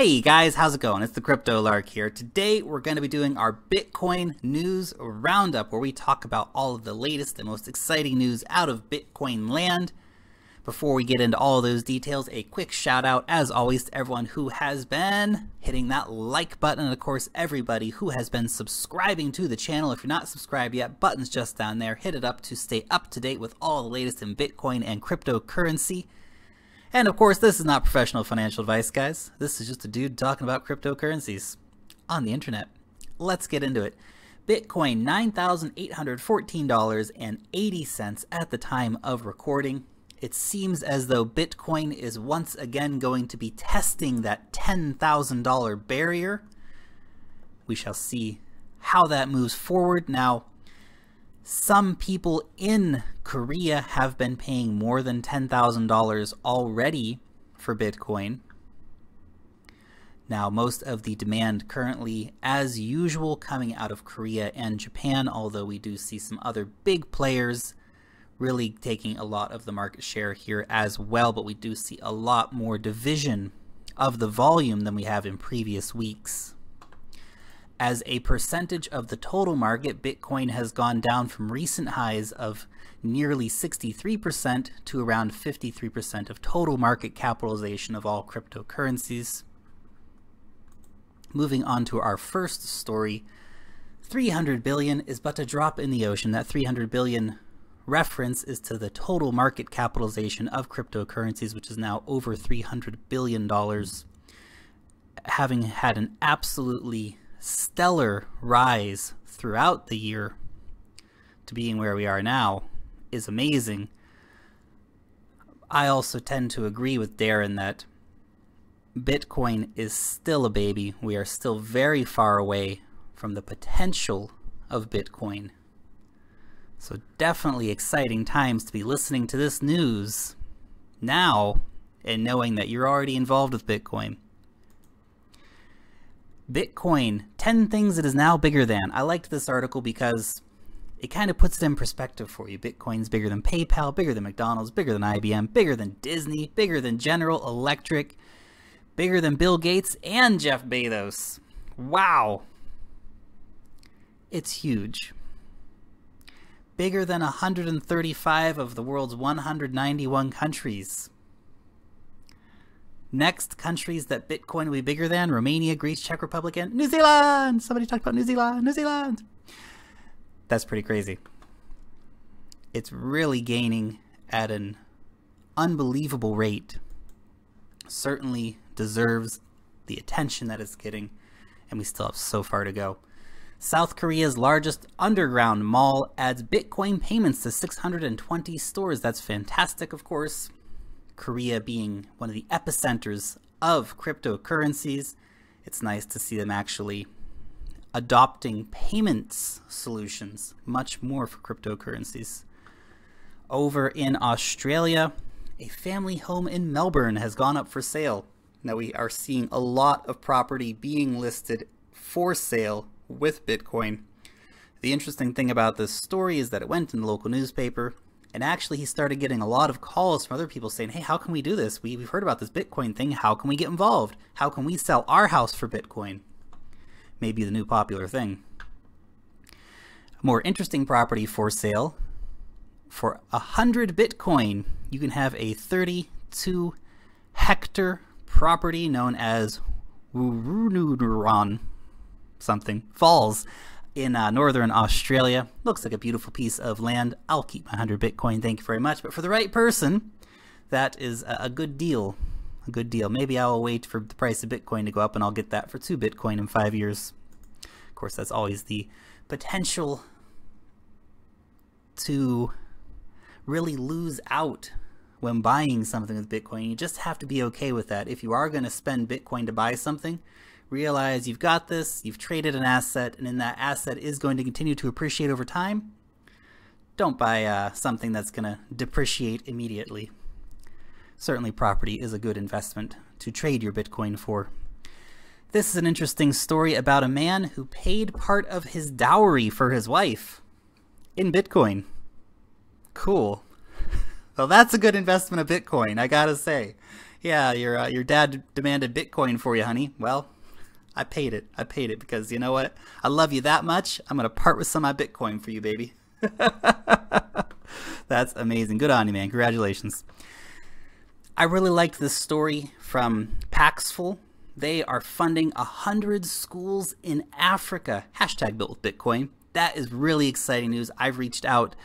Hey guys, how's it going? It's the Crypto Lark here. Today we're going to be doing our Bitcoin news roundup where we talk about all of the latest and most exciting news out of Bitcoin land. Before we get into all of those details, a quick shout out as always to everyone who has been hitting that like button, and of course everybody who has been subscribing to the channel. If you're not subscribed yet, button's just down there. Hit it up to stay up to date with all the latest in Bitcoin and cryptocurrency. And of course, this is not professional financial advice, guys. This is just a dude talking about cryptocurrencies on the internet. Let's get into it. Bitcoin, $9,814.80 at the time of recording. It seems as though Bitcoin is once again going to be testing that $10,000 barrier. We shall see how that moves forward. Now, some people in Korea have been paying more than $10,000 already for Bitcoin. Now, most of the demand currently, as usual, coming out of Korea and Japan, although we do see some other big players really taking a lot of the market share here as well, but we do see a lot more division of the volume than we have in previous weeks. As a percentage of the total market, Bitcoin has gone down from recent highs of nearly 63% to around 53% of total market capitalization of all cryptocurrencies. Moving on to our first story, 300 billion is but a drop in the ocean. That 300 billion reference is to the total market capitalization of cryptocurrencies, which is now over $300 billion. Having had an absolutely stellar rise throughout the year to being where we are now is amazing. I also tend to agree with Darren that Bitcoin is still a baby. We are still very far away from the potential of Bitcoin. So definitely exciting times to be listening to this news now and knowing that you're already involved with Bitcoin. Bitcoin, 10 things it is now bigger than. I liked this article because it kind of puts it in perspective for you. Bitcoin's bigger than PayPal, bigger than McDonald's, bigger than IBM, bigger than Disney, bigger than General Electric, bigger than Bill Gates and Jeff Bezos. Wow. It's huge. Bigger than 135 of the world's 191 countries. Next countries that Bitcoin will be bigger than: Romania, Greece, Czech Republic, and New Zealand. Somebody talked about New Zealand. New Zealand. That's pretty crazy. It's really gaining at an unbelievable rate. Certainly deserves the attention that it's getting, and we still have so far to go. South Korea's largest underground mall adds Bitcoin payments to 620 stores. That's fantastic, of course. Korea being one of the epicenters of cryptocurrencies, it's nice to see them actually adopting payments solutions much more for cryptocurrencies. Over in Australia, a family home in Melbourne has gone up for sale. Now we are seeing a lot of property being listed for sale with Bitcoin. The interesting thing about this story is that it went in the local newspaper, and actually he started getting a lot of calls from other people saying, hey, how can we do this? We've heard about this Bitcoin thing. How can we get involved? How can we sell our house for Bitcoin? Maybe the new popular thing. A more interesting property for sale. For 100 Bitcoin, you can have a 32-hectare property known as Wurunuran something Falls in northern Australia. Looks like a beautiful piece of land. I'll keep my 100 Bitcoin, thank you very much. But for the right person, that is a good deal. A good deal. Maybe I'll wait for the price of Bitcoin to go up and I'll get that for 2 Bitcoin in 5 years. Of course, that's always the potential to really lose out when buying something with Bitcoin. You just have to be okay with that. If you are going to spend Bitcoin to buy something, realize you've got this, you've traded an asset, and then that asset is going to continue to appreciate over time. Don't buy something that's going to depreciate immediately. Certainly property is a good investment to trade your Bitcoin for. This is an interesting story about a man who paid part of his dowry for his wife in Bitcoin. Cool. Well, that's a good investment of Bitcoin, I gotta say. Yeah, your dad demanded Bitcoin for you, honey. Well, I paid it. I paid it because you know what? I love you that much. I'm gonna part with some of my Bitcoin for you, baby. That's amazing. Good on you, man. Congratulations. I really liked this story from Paxful. They are funding 100 schools in Africa. Hashtag built with Bitcoin. That is really exciting news. I've reached out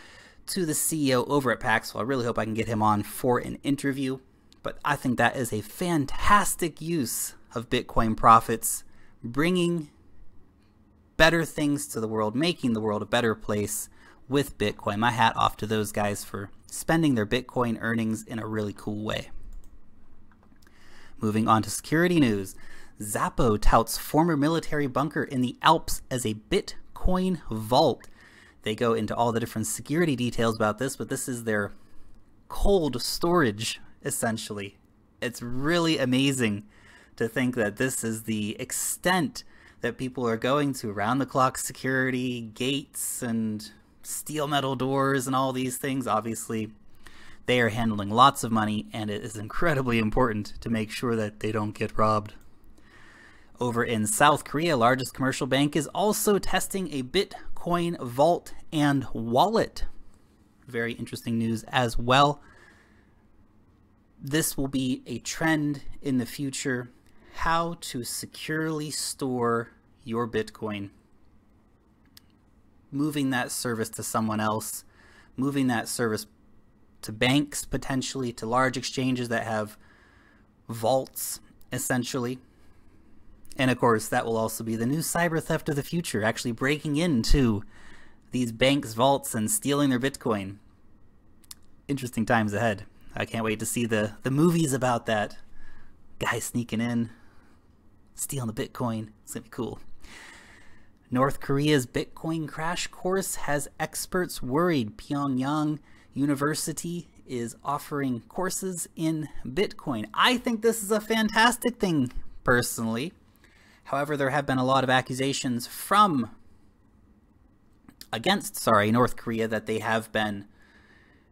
to the CEO over at Paxful. I really hope I can get him on for an interview. But I think that is a fantastic use of Bitcoin profits, bringing better things to the world, making the world a better place with Bitcoin. My hat off to those guys for spending their Bitcoin earnings in a really cool way. Moving on to security news. Xapo touts former military bunker in the Alps as a Bitcoin vault. They go into all the different security details about this, but this is their cold storage, essentially. It's really amazing to think that this is the extent that people are going to. Round-the-clock security, gates, and steel metal doors, and all these things. Obviously, they are handling lots of money, and it is incredibly important to make sure that they don't get robbed. Over in South Korea, largest commercial bank is also testing a Bitcoin vault and wallet. Very interesting news as well. This will be a trend in the future, how to securely store your Bitcoin. Moving that service to someone else, moving that service to banks, potentially to large exchanges that have vaults, essentially. And of course, that will also be the new cyber theft of the future, actually breaking into these banks' vaults and stealing their Bitcoin. Interesting times ahead. I can't wait to see the movies about that. Guy sneaking in, stealing the Bitcoin. It's gonna be cool. North Korea's Bitcoin crash course has experts worried. Pyongyang University is offering courses in Bitcoin. I think this is a fantastic thing, personally. However, there have been a lot of accusations against North Korea that they have been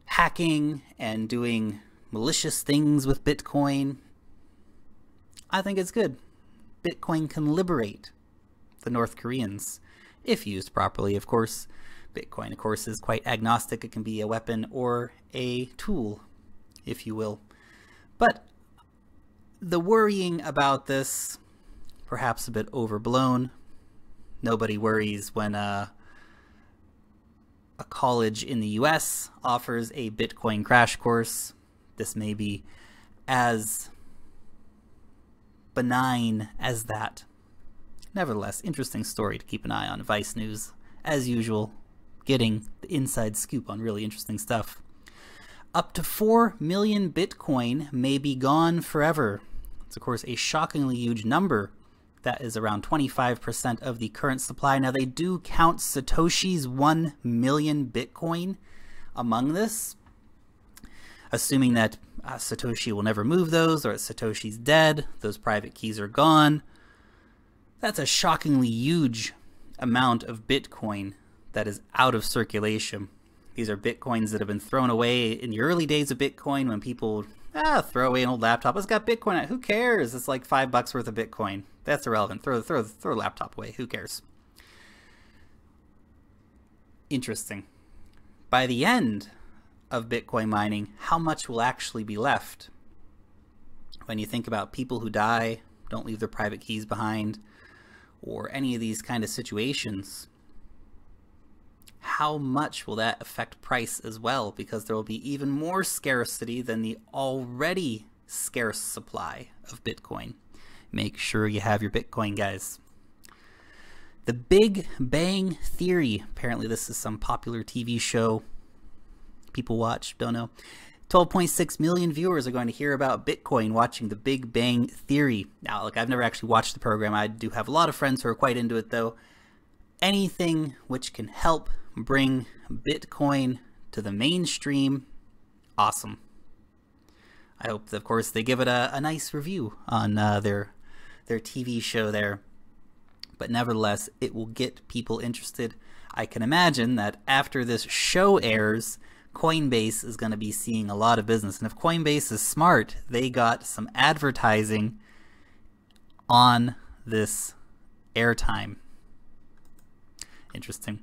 hacking and doing malicious things with Bitcoin. I think it's good. Bitcoin can liberate the North Koreans, if used properly, of course. Bitcoin, of course, is quite agnostic. It can be a weapon or a tool, if you will. But the worrying about this, perhaps a bit overblown. Nobody worries when a college in the US offers a Bitcoin crash course. This may be as benign as that. Nevertheless, interesting story to keep an eye on. Vice News, as usual, getting the inside scoop on really interesting stuff. Up to 4 million Bitcoin may be gone forever. It's, of course, a shockingly huge number. That is around 25% of the current supply. Now, they do count Satoshi's 1 million Bitcoin among this, assuming that Satoshi will never move those, or that Satoshi's dead, those private keys are gone. That's a shockingly huge amount of Bitcoin that is out of circulation. These are Bitcoins that have been thrown away in the early days of Bitcoin when people throw away an old laptop. It's got Bitcoin on it. Who cares? It's like $5 worth of Bitcoin. That's irrelevant. Throw a laptop away. Who cares? Interesting. By the end of Bitcoin mining, how much will actually be left? When you think about people who die, don't leave their private keys behind, or any of these kind of situations, how much will that affect price as well? Because there will be even more scarcity than the already scarce supply of Bitcoin. Make sure you have your Bitcoin, guys. The Big Bang Theory. Apparently this is some popular TV show people watch, don't know. 12.6 million viewers are going to hear about Bitcoin watching The Big Bang Theory. Now, look, I've never actually watched the program. I do have a lot of friends who are quite into it, though. Anything which can help bring Bitcoin to the mainstream, awesome. I hope, of course, they give it a nice review on their TV show there. But nevertheless, it will get people interested. I can imagine that after this show airs, Coinbase is going to be seeing a lot of business. And if Coinbase is smart, they got some advertising on this airtime. Interesting.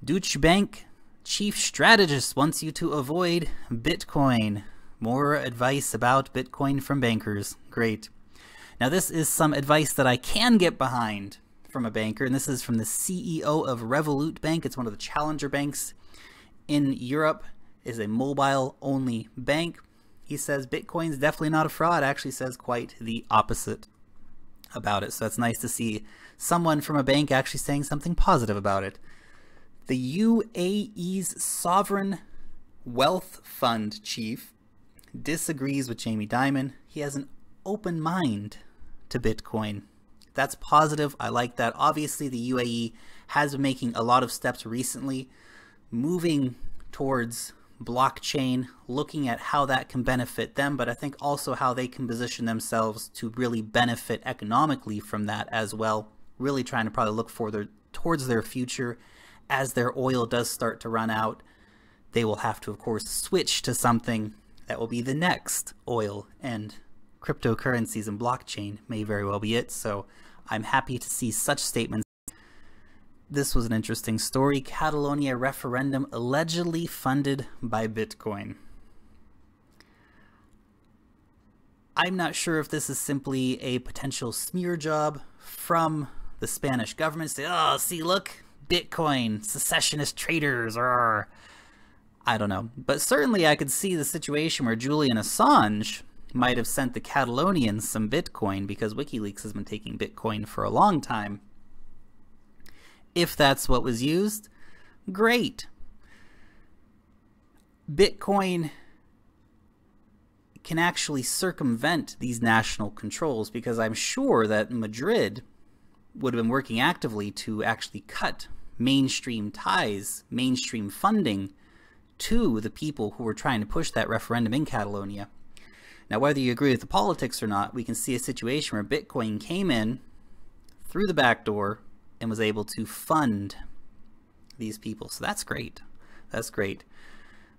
Deutsche Bank chief strategist wants you to avoid Bitcoin. More advice about Bitcoin from bankers. Great. Now this is some advice that I can get behind from a banker, and this is from the CEO of Revolut Bank. It's one of the challenger banks in Europe. Is a mobile-only bank. He says Bitcoin's definitely not a fraud. Actually says quite the opposite about it. So it's nice to see someone from a bank actually saying something positive about it. The UAE's Sovereign Wealth Fund chief disagrees with Jamie Dimon. He has an open mind to Bitcoin. That's positive. I like that. Obviously, the UAE has been making a lot of steps recently, moving towards blockchain, looking at how that can benefit them, but I think also how they can position themselves to really benefit economically from that as well. Really trying to probably look towards their future. As their oil does start to run out, they will have to, of course, switch to something that will be the next oil, and cryptocurrencies and blockchain may very well be it. So I'm happy to see such statements. This was an interesting story. Catalonia referendum allegedly funded by Bitcoin. I'm not sure if this is simply a potential smear job from the Spanish government. Say, oh, see, look, Bitcoin, secessionist traitors, or I don't know. But certainly I could see the situation where Julian Assange might have sent the Catalonians some Bitcoin, because WikiLeaks has been taking Bitcoin for a long time. If that's what was used, great. Bitcoin can actually circumvent these national controls, because I'm sure that Madrid would have been working actively to actually cut mainstream ties, mainstream funding to the people who were trying to push that referendum in Catalonia. Now, whether you agree with the politics or not, we can see a situation where Bitcoin came in through the back door and was able to fund these people. So that's great. That's great.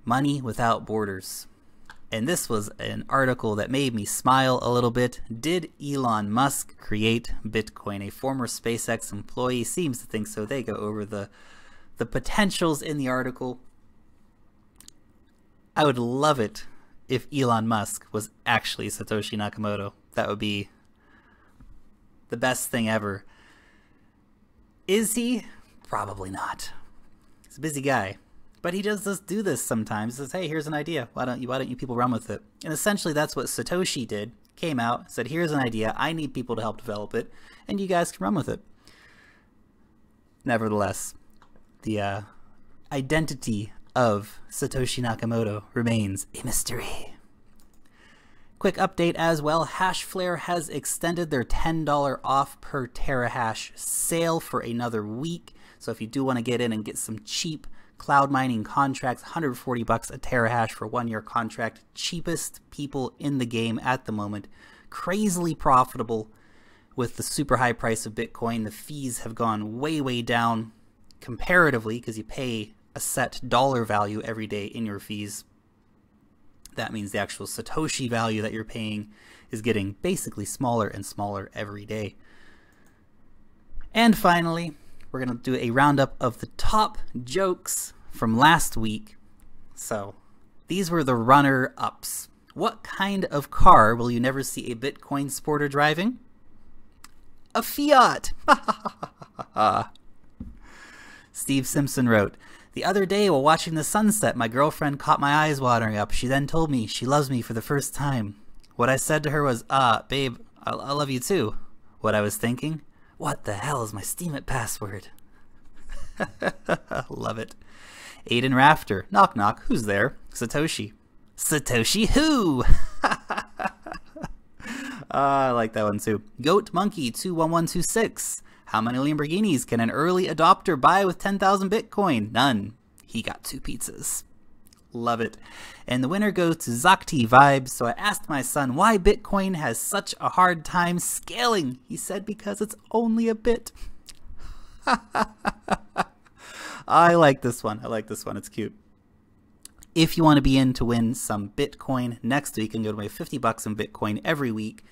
Money without borders. And this was an article that made me smile a little bit. Did Elon Musk create Bitcoin? A former SpaceX employee seems to think so. They go over the potentials in the article. I would love it if Elon Musk was actually Satoshi Nakamoto. That would be the best thing ever. Is he? Probably not. He's a busy guy. But he does just do this sometimes. He says, hey, here's an idea. Why don't you people run with it? And essentially that's what Satoshi did. Came out, said, here's an idea. I need people to help develop it, and you guys can run with it. Nevertheless, the identity of Satoshi Nakamoto remains a mystery. Quick update as well. Hashflare has extended their $10 off per terahash sale for another week. So if you do want to get in and get some cheap cloud mining contracts, $140 a terahash for 1-year contract. Cheapest people in the game at the moment. Crazily profitable with the super high price of Bitcoin. The fees have gone way, way down comparatively, because you pay a set dollar value every day in your fees. That means the actual Satoshi value that you're paying is getting basically smaller and smaller every day. And finally, we're going to do a roundup of the top jokes from last week. So these were the runner-ups. What kind of car will you never see a Bitcoin sporter driving? A Fiat. Steve Simpson wrote, the other day while watching the sunset, my girlfriend caught my eyes watering up. She then told me she loves me for the first time. What I said to her was, babe, I love you too. What I was thinking, what the hell is my Steemit password? Love it. Aiden Rafter, knock knock, who's there? Satoshi. Satoshi who? I like that one too. Goat Monkey 21126. How many Lamborghinis can an early adopter buy with 10,000 Bitcoin? None. He got 2 pizzas. Love it. And the winner goes to Zakti Vibes. So I asked my son why Bitcoin has such a hard time scaling. He said because it's only a bit. I like this one. I like this one. It's cute. if you want to be in to win some Bitcoin next week and go to my 50 bucks in Bitcoin every week,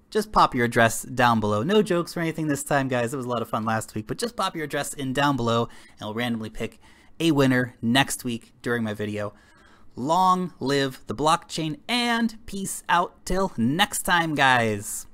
just pop your address down below. No jokes or anything this time, guys. It was a lot of fun last week, but just pop your address in down below and I'll randomly pick a winner next week during my video. Long live the blockchain and peace out till next time, guys.